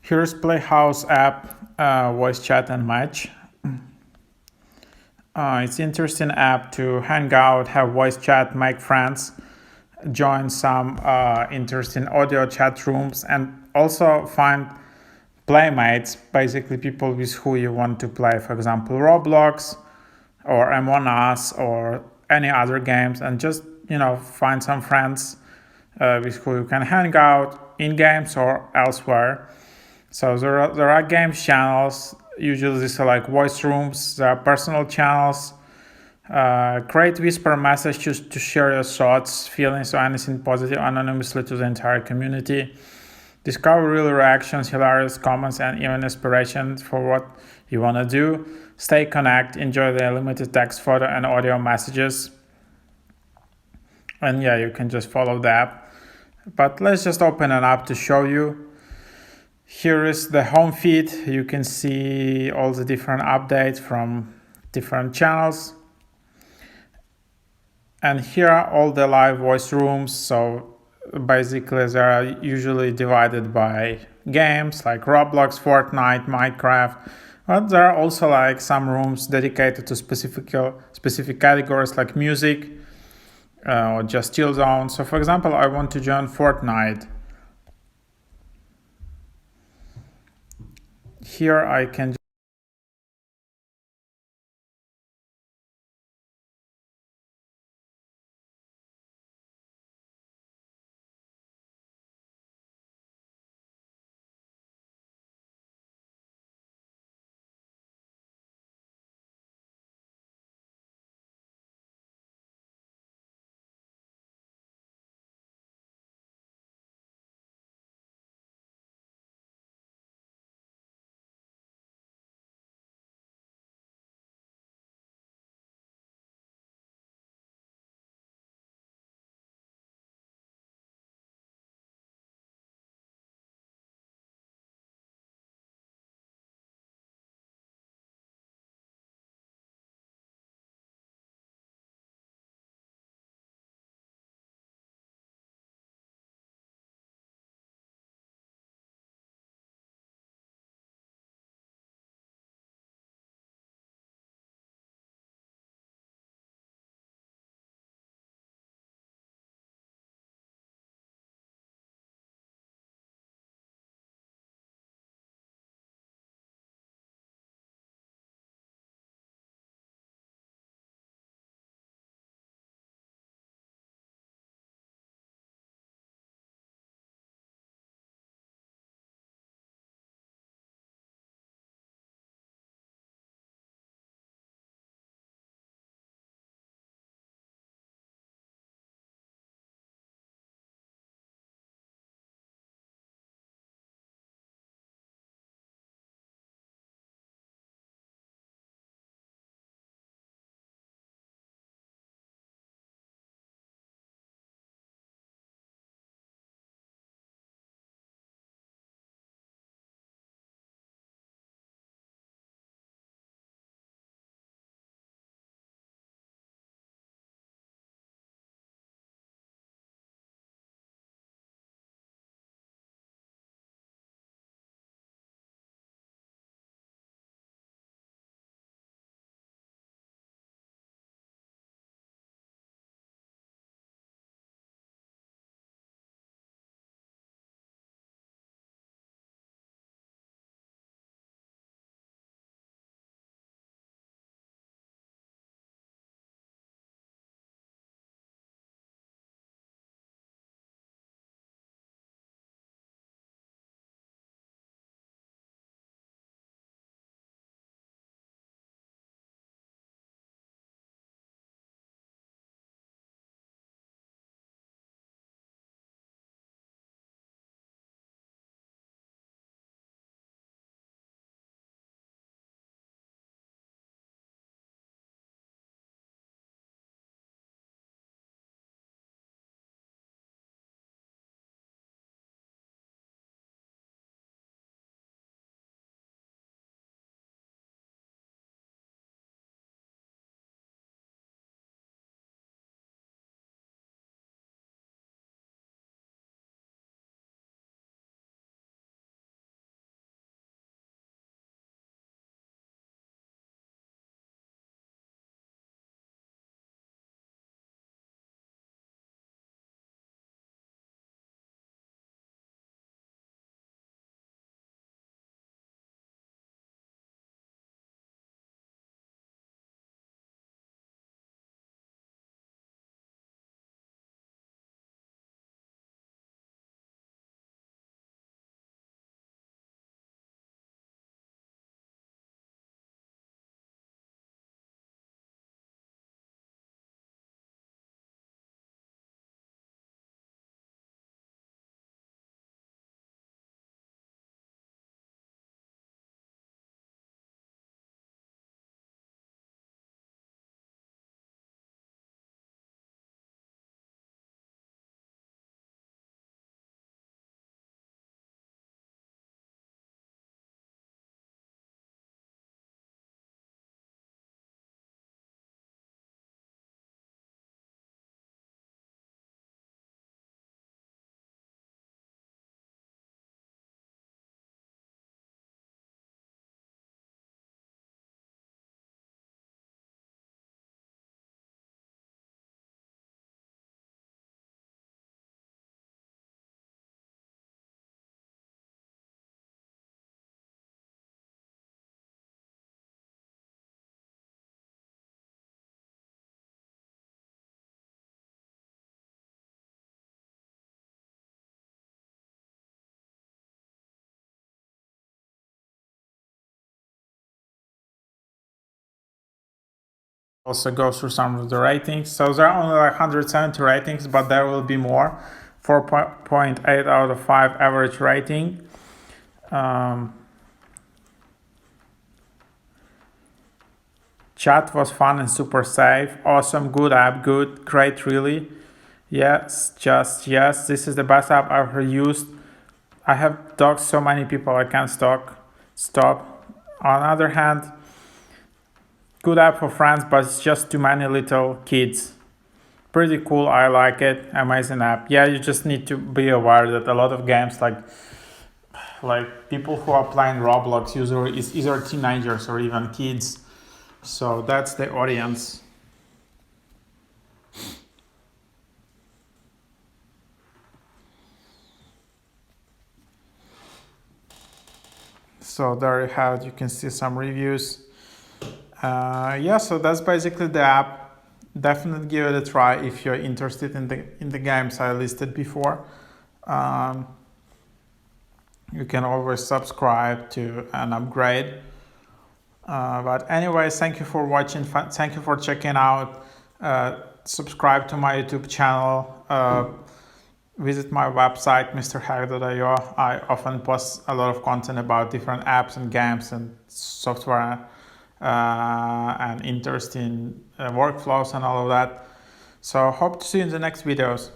Here's Playhouse app, voice chat and match. It's interesting app to hang out, have voice chat, make friends, join some interesting audio chat rooms, and also find playmates, basically people with who you want to play, for example, Roblox or Among Us or any other games, and just find some friends with who you can hang out in games or elsewhere. So there are games channels. Usually these are like voice rooms. There are personal channels. Create whisper messages to share your thoughts, feelings, or anything positive anonymously to the entire community. Discover real reactions, hilarious comments, and even inspiration for what you want to do. Stay connected, enjoy the limited text, photo, and audio messages. And yeah, you can just follow the app. But let's just open an app to show you. Here is the home feed. You can see all the different updates from different channels. And here are all the live voice rooms. So basically they are usually divided by games like Roblox, Fortnite, Minecraft. But there are also like some rooms dedicated to specific categories like music or just chill zone. So for example, I want to join Fortnite. Here I can Also go through some of the ratings. So there are only like 170 ratings, but there will be more. 4.8 out of 5 average rating. Chat was fun and super safe. Awesome, good app, good, great, really. Yes, just yes. This is the best app I've ever used. I have doxed so many people I can't stop. On the other hand, good app for friends, but it's just too many little kids. Pretty cool, I like it. Amazing app. Yeah, you just need to be aware that a lot of games like people who are playing Roblox usually is either teenagers or even kids. So that's the audience. So there you have it. You can see some reviews. Yeah, so that's basically the app. Definitely give it a try if you're interested in the games I listed before. You can always subscribe to an upgrade. But anyways, thank you for watching. Thank you for checking out. Subscribe to my YouTube channel. Visit my website, mrhack.io. I often post a lot of content about different apps and games and software and interesting workflows and all of that. So hope to see you in the next videos.